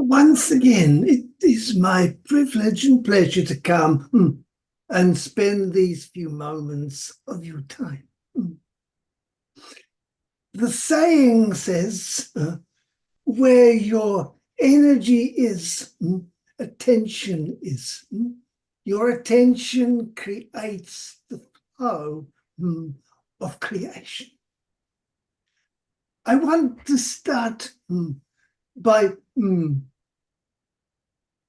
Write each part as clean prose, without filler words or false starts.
Once again, it is my privilege and pleasure to come and spend these few moments of your time. The saying says, where your energy is, attention is. Your attention creates the flow of creation. I want to start by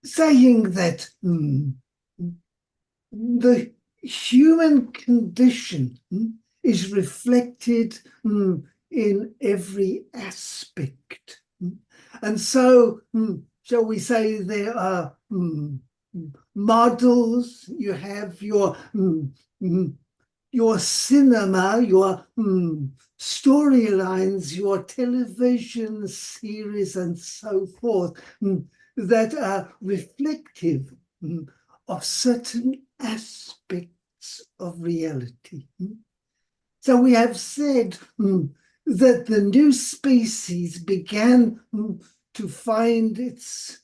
saying that the human condition is reflected in every aspect. And so, shall we say, there are models, you have your cinema, your storylines, your television series, and so forth, that are reflective of certain aspects of reality. So we have said that the new species began to find its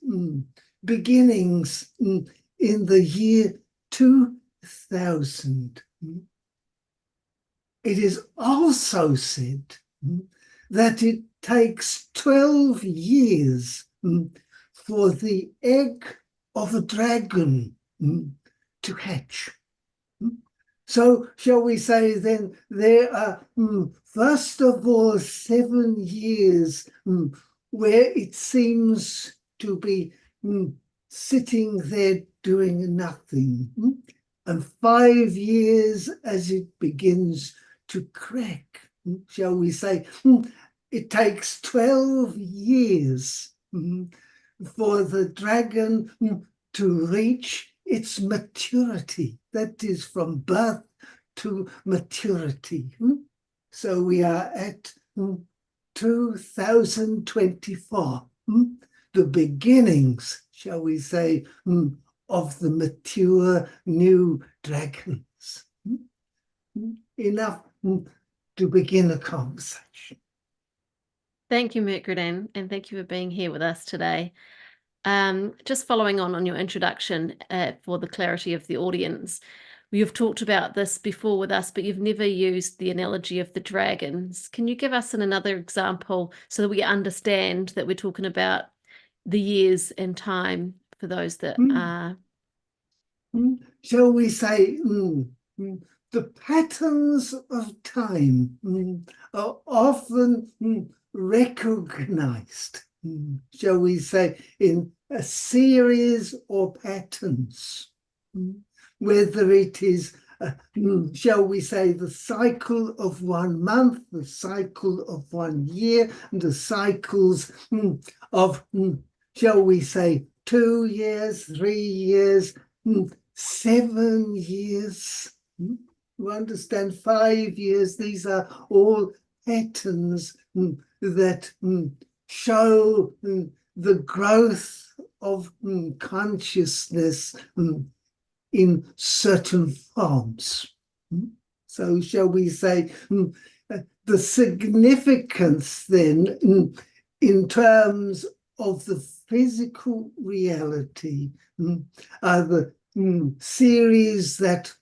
beginnings in the year 2000. It is also said that it takes 12 years for the egg of a dragon to hatch. So shall we say then there are, first of all, 7 years where it seems to be sitting there doing nothing, and 5 years as it begins to crack. Shall we say, it takes 12 years for the dragon to reach its maturity. That is from birth to maturity. So we are at 2024, the beginnings, shall we say, of the mature new dragons. Enough to begin a conversation. Thank you, Mercredan, and thank you for being here with us today. Just following on your introduction for the clarity of the audience, you've talked about this before with us, but you've never used the analogy of the dragons. Can you give us another example so that we understand that we're talking about the years and time for those that are? Shall we say, the patterns of time are often recognized, shall we say, in a series or patterns, whether it is, shall we say, the cycle of 1 month, the cycle of 1 year, and the cycles of, shall we say, 2 years, 3 years, 7 years, you understand, 5 years. These are all patterns that show the growth of consciousness in certain forms. So shall we say, the significance then in terms of the physical reality are the series that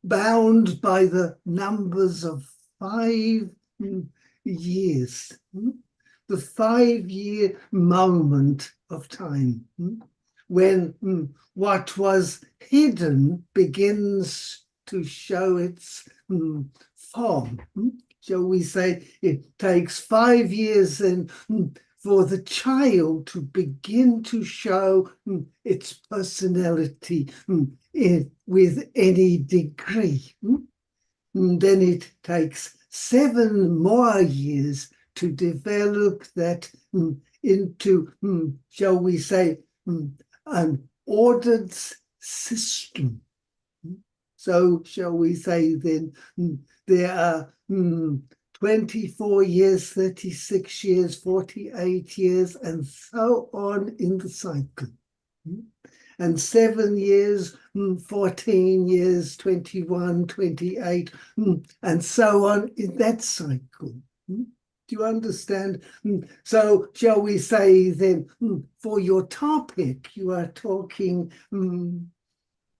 bound by the numbers of 5 years, the 5-year moment of time, when what was hidden begins to show its form. Shall we say it takes 5 years then for the child to begin to show its personality with any degree. Then it takes 7 more years to develop that into, shall we say, an ordered system. So shall we say then there are 24 years, 36 years, 48 years, and so on in the cycle. And 7 years, 14 years, 21, 28, and so on in that cycle. Do you understand? So shall we say then, for your topic, you are talking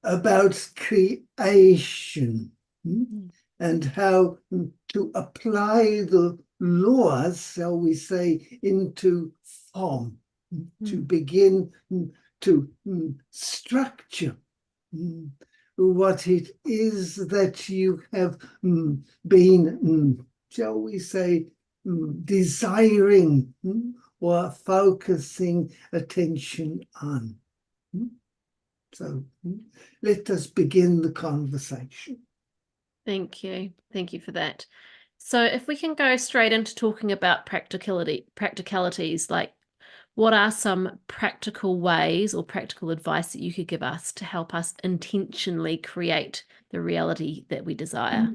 about creation and how to apply the laws, shall we say, into form, to begin to structure what it is that you have been, shall we say, desiring or focusing attention on. So let us begin the conversation. Thank you. Thank you for that. So if we can go straight into talking about practicalities, like what are some practical ways or practical advice that you could give us to help us intentionally create the reality that we desire?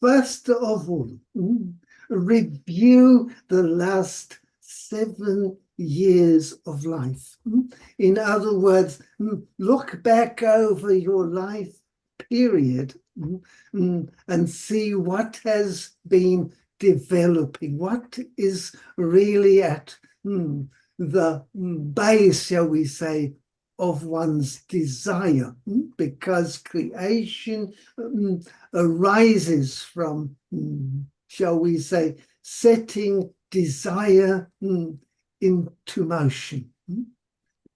First of all, review the last 7 years of life. In other words, look back over your life period and see what has been developing, what is really at the base, shall we say, of one's desire, because creation arises from, shall we say, setting desire into motion.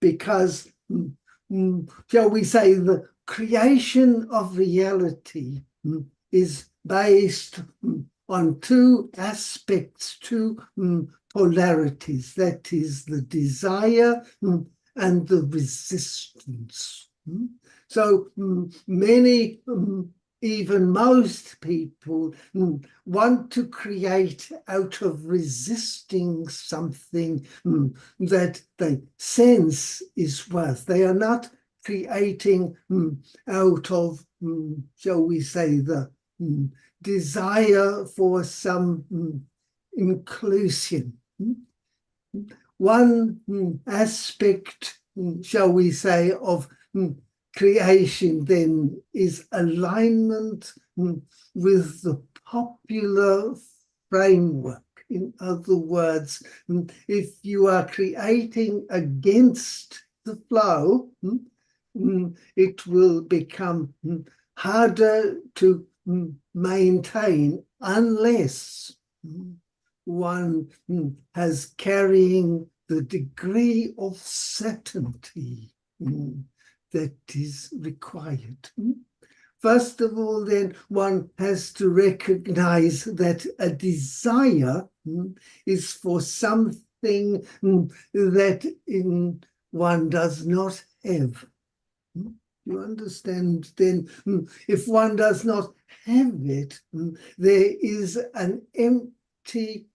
Because, shall we say, the creation of reality is based on two aspects, two polarities. That is the desire and the resistance. So many, even most people, want to create out of resisting something that they sense is worth. They are not creating out of, shall we say, the desire for some inclusion. One aspect, shall we say, of creation then is alignment with the popular framework. In other words, if you are creating against the flow, it will become harder to maintain unless one has carrying the degree of certainty that is required. First of all, then, one has to recognize that a desire is for something that one does not have. You understand? Then, if one does not have it, there is an empty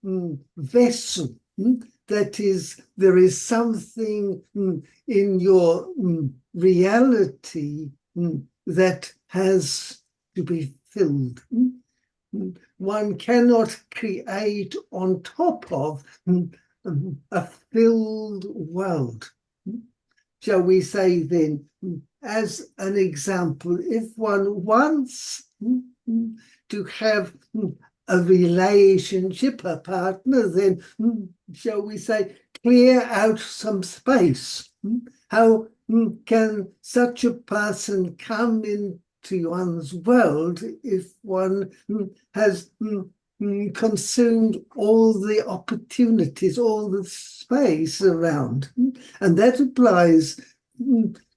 vessel. That is, there is something in your reality that has to be filled. One cannot create on top of a filled world. Shall we say then, as an example, if one wants to have a relationship, a partner, then, shall we say, clear out some space. How can such a person come into one's world if one has consumed all the opportunities, all the space around? And that applies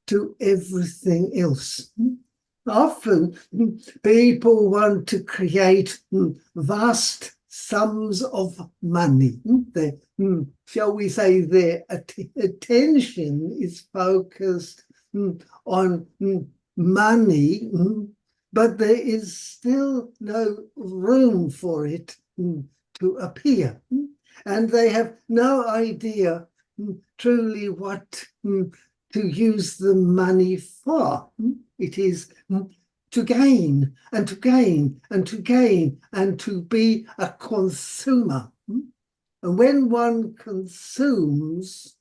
to everything else. Often people want to create vast sums of money. Shall we say their attention is focused on money, but there is still no room for it to appear. And they have no idea truly what to use the money for. It is to gain and to gain and to gain and to be a consumer. And when one consumes,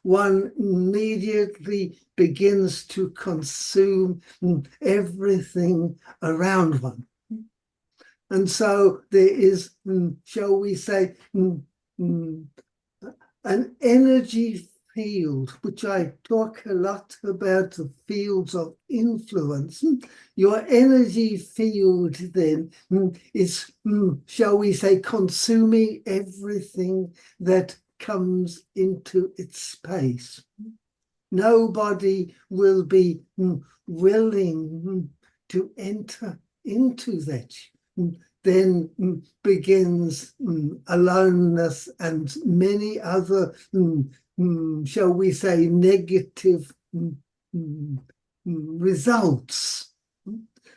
one immediately begins to consume everything around one. And so there is, shall we say, an energy field, which I talk a lot about, the fields of influence. Your energy field then is, shall we say, consuming everything that comes into its space. Nobody will be willing to enter into that. Then begins aloneness and many other, shall we say, negative results.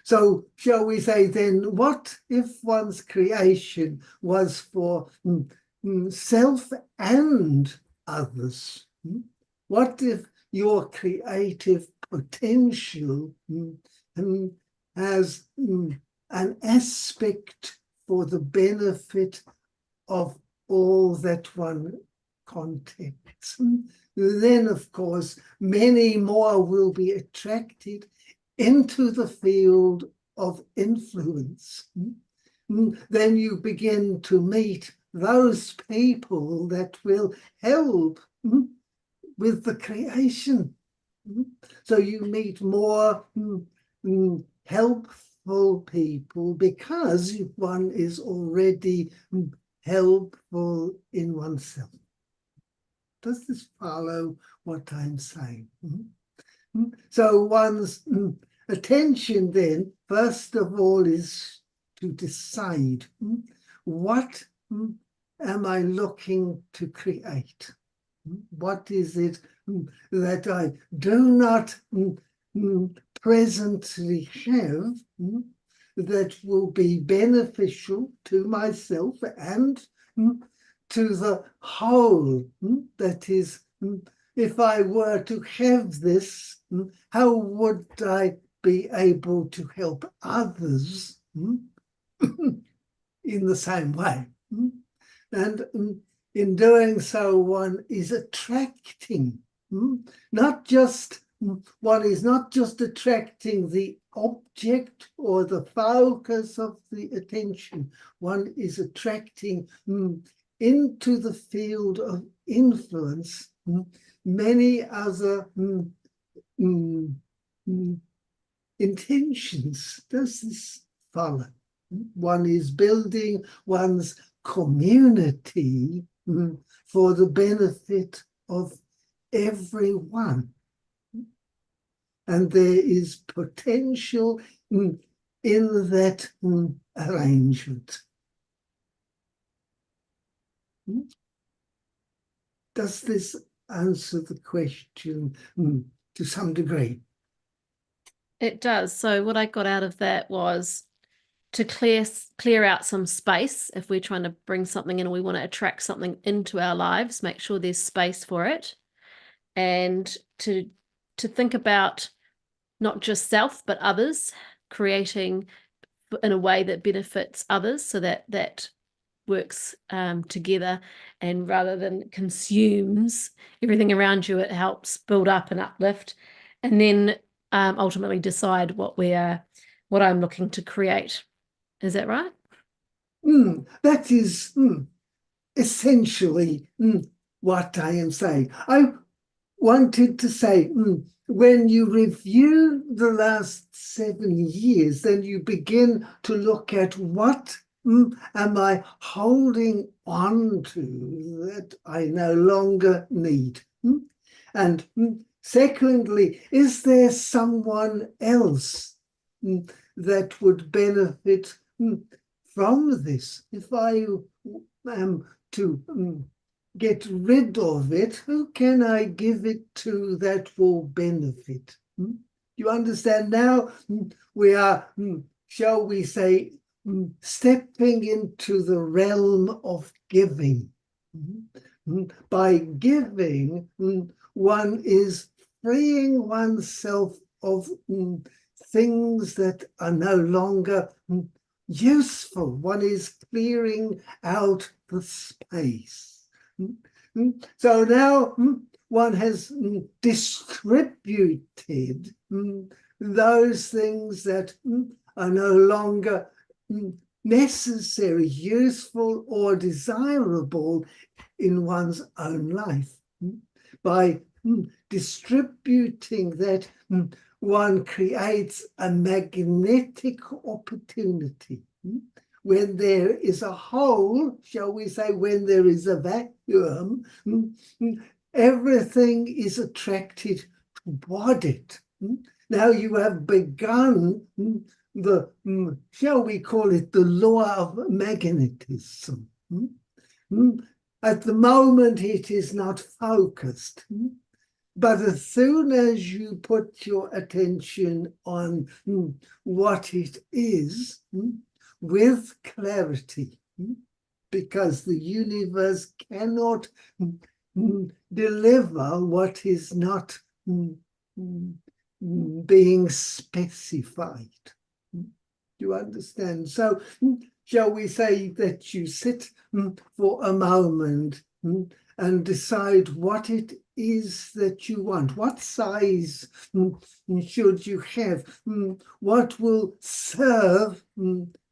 So shall we say then, what if one's creation was for self and others? What if your creative potential has an aspect for the benefit of all that one contacts? Then, of course, many more will be attracted into the field of influence. Then you begin to meet those people that will help with the creation. So you meet more helpful people because one is already helpful in oneself. Does this follow what I'm saying? So one's attention then, first of all, is to decide what am I looking to create? What is it that I do not presently have that will be beneficial to myself and to the whole? That is, if I were to have this, how would I be able to help others in the same way? And in doing so, one is attracting, one is not just attracting the object or the focus of the attention, one is attracting into the field of influence many other intentions. Does this follow? One is building one's community for the benefit of everyone. And there is potential in that arrangement. Does this answer the question to some degree? It does. So what I got out of that was to clear out some space. If we're trying to bring something in or we want to attract something into our lives, make sure there's space for it. And to think about not just self, but others, creating in a way that benefits others, so that works together, and rather than consumes everything around you, it helps build up and uplift, and then ultimately decide what I'm looking to create. Is that right? That is essentially what I am saying. I wanted to say, when you review the last 7 years, then you begin to look at what am I holding on to that I no longer need? And secondly, is there someone else that would benefit from this? If I am to get rid of it, who can I give it to that will benefit? You understand now? We are, shall we say, stepping into the realm of giving. By giving, one is freeing oneself of things that are no longer useful. One is clearing out the space. So now one has distributed those things that are no longer necessary, useful, or desirable in one's own life. By distributing that, one creates a magnetic opportunity. When there is a hole, shall we say, when there is a vacuum, everything is attracted toward it. Now you have begun the, shall we call it, the law of magnetism. At the moment, it is not focused. But as soon as you put your attention on what it is, with clarity, because the universe cannot deliver what is not being specified. You understand? So, shall we say that you sit for a moment and decide what it is that you want? What size should you have? What will serve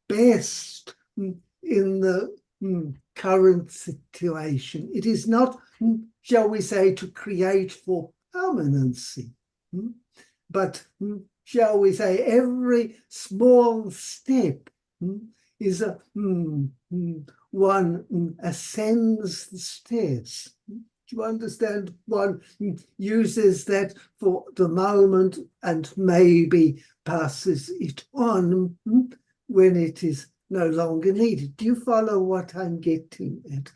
best in the current situation? It is not, shall we say, to create for permanency, but shall we say, every small step is a one ascends the stairs. Do you understand? One uses that for the moment and maybe passes it on when it is no longer needed. Do you follow what I'm getting at?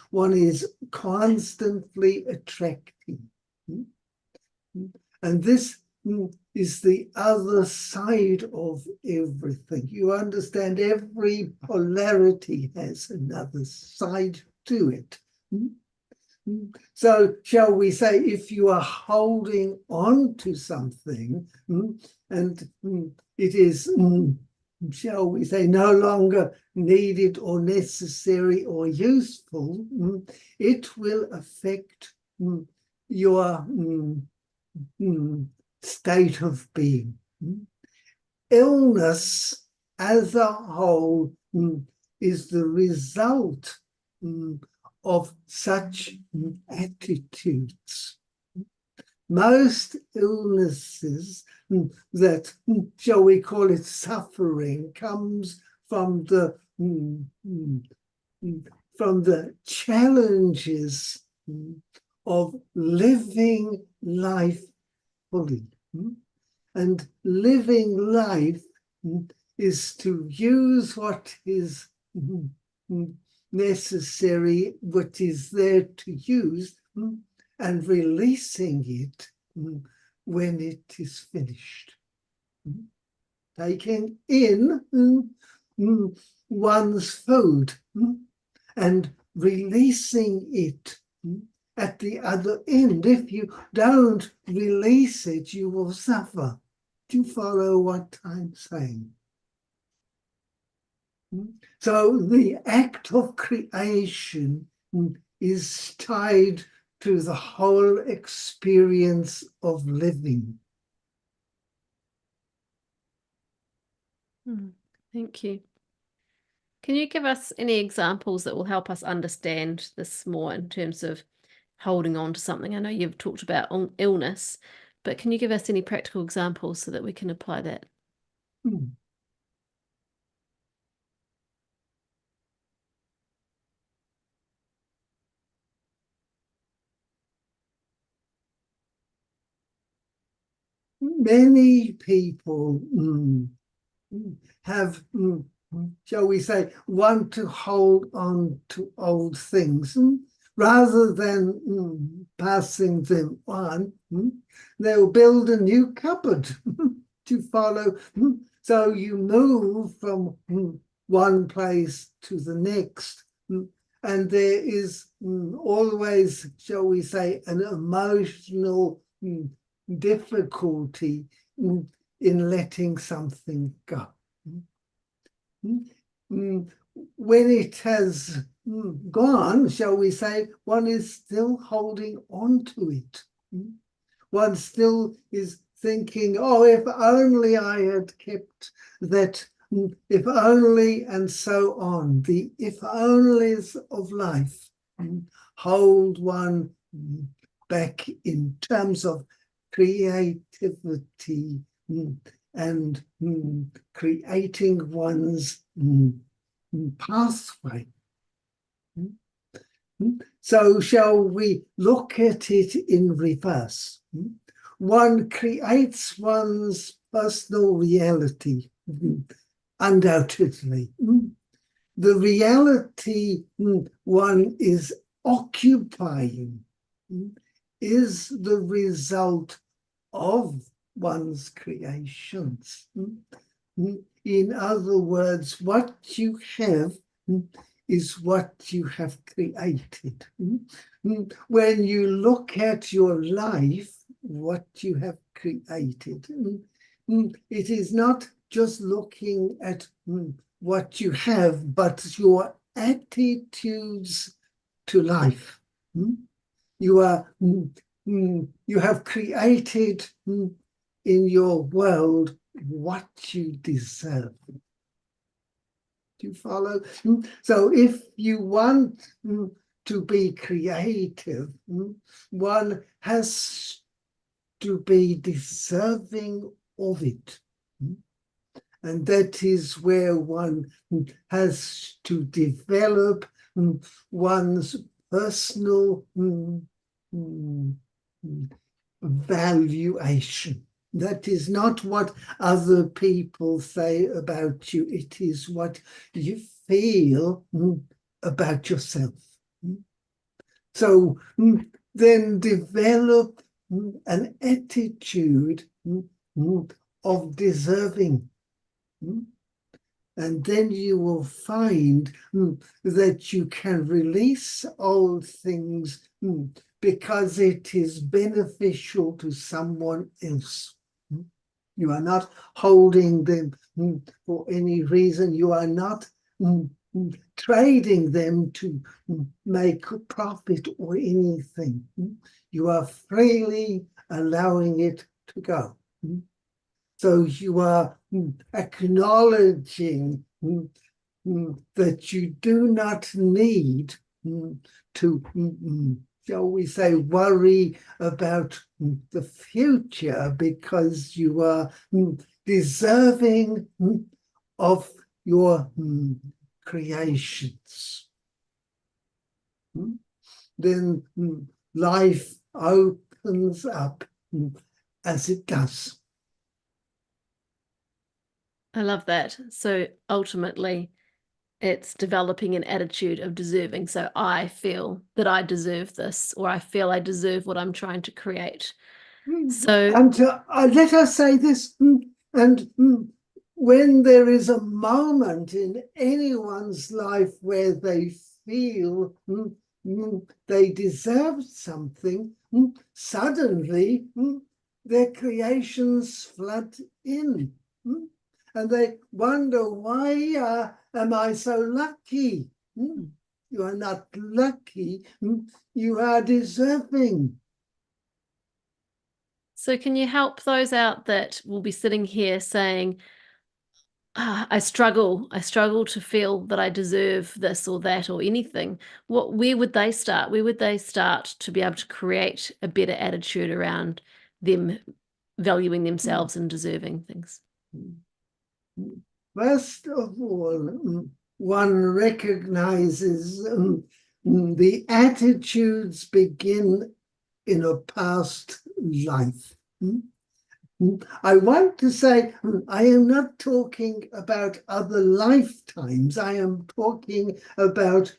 One is constantly attracting. And this is the other side of everything. You understand, every polarity has another side to it. So shall we say, if you are holding on to something and it is, shall we say, no longer needed or necessary or useful, it will affect your state of being. Illness as a whole is the result of such attitudes. Most illnesses that, shall we call it, suffering, comes from the challenges of living life fully. And living life is to use what is necessary, what is there to use, and releasing it when it is finished. Taking in one's food and releasing it at the other end. If you don't release it, you will suffer. Do you follow what I'm saying? So the act of creation is tied to the whole experience of living. Thank you. Can you give us any examples that will help us understand this more in terms of holding on to something? I know you've talked about illness, but can you give us any practical examples so that we can apply that? Many people have, shall we say, want to hold on to old things. Rather than passing them on, they'll build a new cupboard to follow. So you move from one place to the next. And there is always, shall we say, an emotional difficulty in letting something go. When it has gone, shall we say, one is still holding on to it. One still is thinking, oh, if only I had kept that if only, and so on. The if onlys of life hold one back in terms of creativity and creating one's pathway. So shall we look at it in reverse? One creates one's personal reality, undoubtedly. The reality one is occupying is the result of one's creations. In other words, what you have is what you have created. When you look at your life, what you have created, it is not just looking at what you have, but your attitudes to life. You have created in your world what you deserve. Do you follow? So if you want to be creative, one has to be deserving of it. And that is where one has to develop one's personal valuation. That is not what other people say about you. It is what you feel about yourself. So then develop an attitude of deserving. And then you will find that you can release old things because it is beneficial to someone else. You are not holding them for any reason. You are not trading them to make a profit or anything. You are freely allowing it to go. So you are acknowledging that you do not need to, shall we say, worry about the future because you are deserving of your creations. Then life opens up as it does. I love that. So ultimately, it's developing an attitude of deserving. So I feel that I deserve this, or I feel I deserve what I'm trying to create. So, and let us say this, and when there is a moment in anyone's life where they feel they deserve something, suddenly their creations flood in. And they wonder, why am I so lucky? You are not lucky, you are deserving. so can you help those out that will be sitting here saying, I struggle to feel that I deserve this or that or anything. Where would they start? Where would they start to be able to create a better attitude around them valuing themselves and deserving things? First of all, one recognizes the attitudes begin in a past life. I want to say, I am not talking about other lifetimes. I am talking about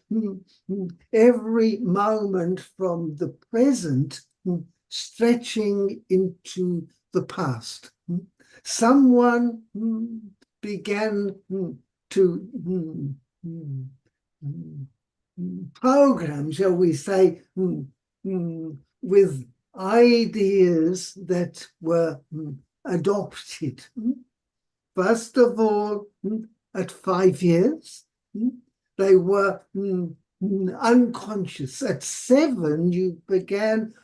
every moment from the present stretching into the past. Someone began to program, shall we say, with ideas that were adopted. First of all, at 5 years, they were unconscious. At 7, you began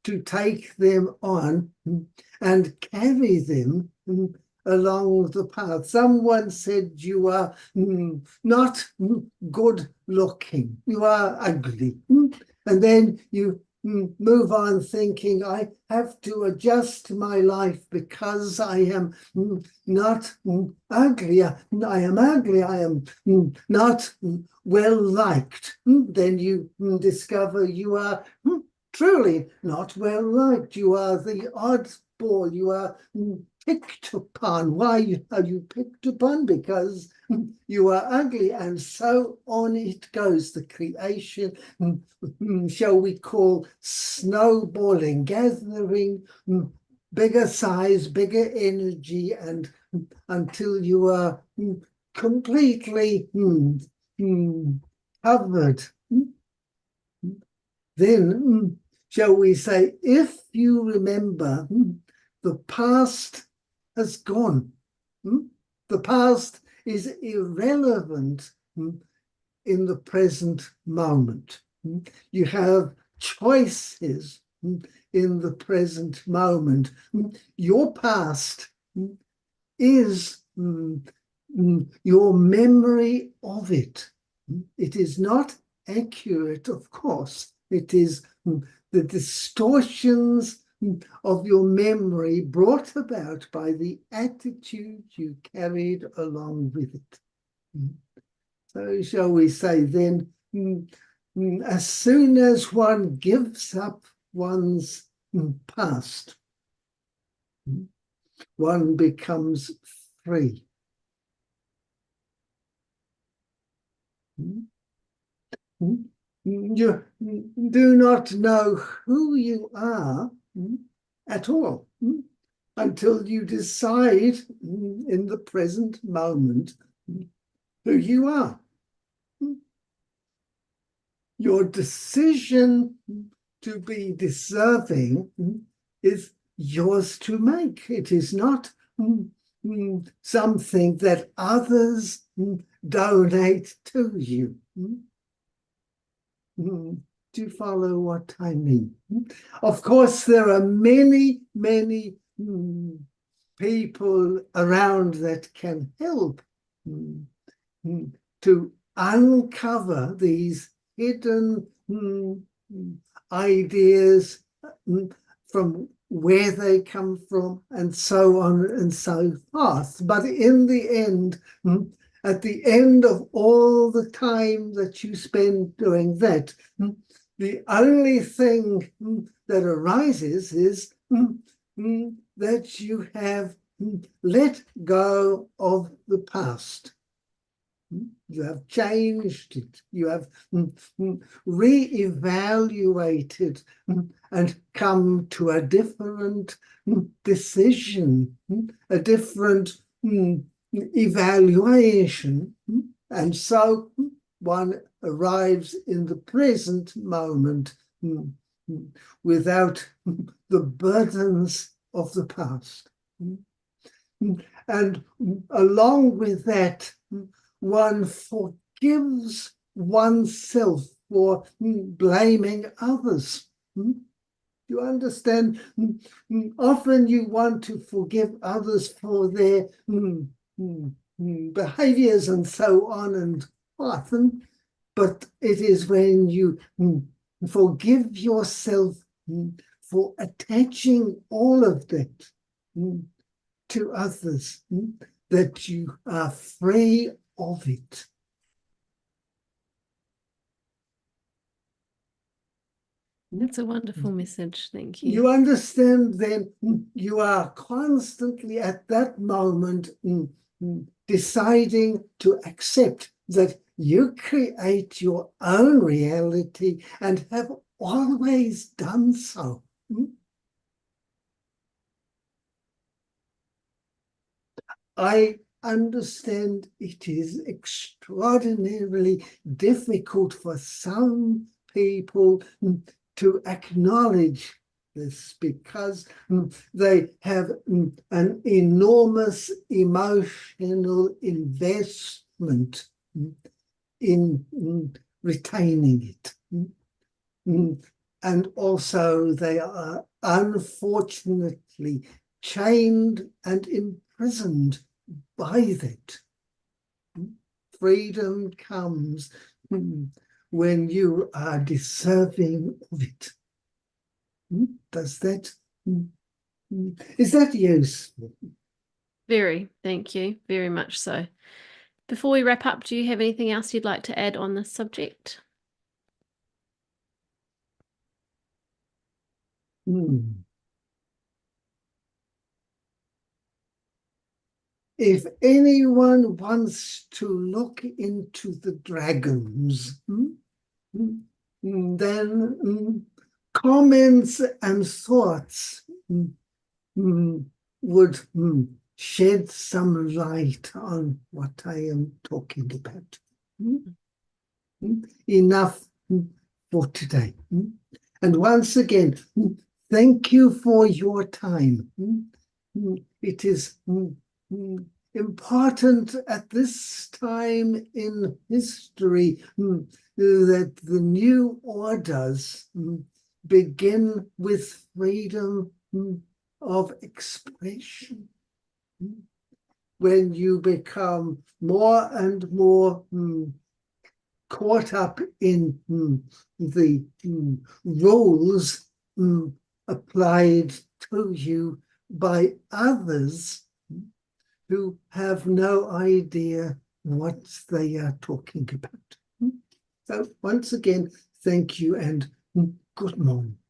to take them on and carry them along the path. Someone said you are not good looking, you are ugly. And then you move on thinking, I have to adjust my life because I am not ugly. I am ugly. I am not well liked. Then you discover you are truly not well liked. You are the oddball. You are picked upon. Why are you picked upon? Because you are ugly, and so on it goes. The creation, shall we call, snowballing, gathering bigger size, bigger energy, and until you are completely covered. Then, shall we say, if you remember, the past has gone. The past is irrelevant in the present moment. You have choices in the present moment. Your past is your memory of it. It is not accurate, of course. It is the distortions of your memory brought about by the attitude you carried along with it. So shall we say then, as soon as one gives up one's past, one becomes free. You do not know who you are at all until you decide in the present moment who you are. Your decision to be deserving is yours to make. It is not something that others donate to you. Do you follow what I mean? Of course, there are many, many people around that can help to uncover these hidden ideas from where they come from, and so on and so forth. But in the end, at the end of all the time that you spend doing that, the only thing that arises is that you have let go of the past. You have changed it. You have re-evaluated and come to a different decision, a different evaluation. And so one arrives in the present moment without the burdens of the past. And along with that, one forgives oneself for blaming others. You understand? Often you want to forgive others for their behaviors and so on and often, but it is when you forgive yourself for attaching all of that to others that you are free of it. That's a wonderful message. Thank you. You understand then you are constantly at that moment deciding to accept that you create your own reality and have always done so. I understand it is extraordinarily difficult for some people to acknowledge this because they have an enormous emotional investment in retaining it. And also they are unfortunately chained and imprisoned imprisoned by that. Freedom comes when you are deserving of it. Does that, is that useful? Very, thank you. Very much so. Before we wrap up, do you have anything else you'd like to add on this subject? If anyone wants to look into the dragons, then comments and thoughts would shed some light on what I am talking about. Enough for today. And once again, thank you for your time. It is important at this time in history that the new orders begin with freedom of expression. When you become more and more caught up in the roles applied to you by others who have no idea what they are talking about. So once again, thank you and good morning.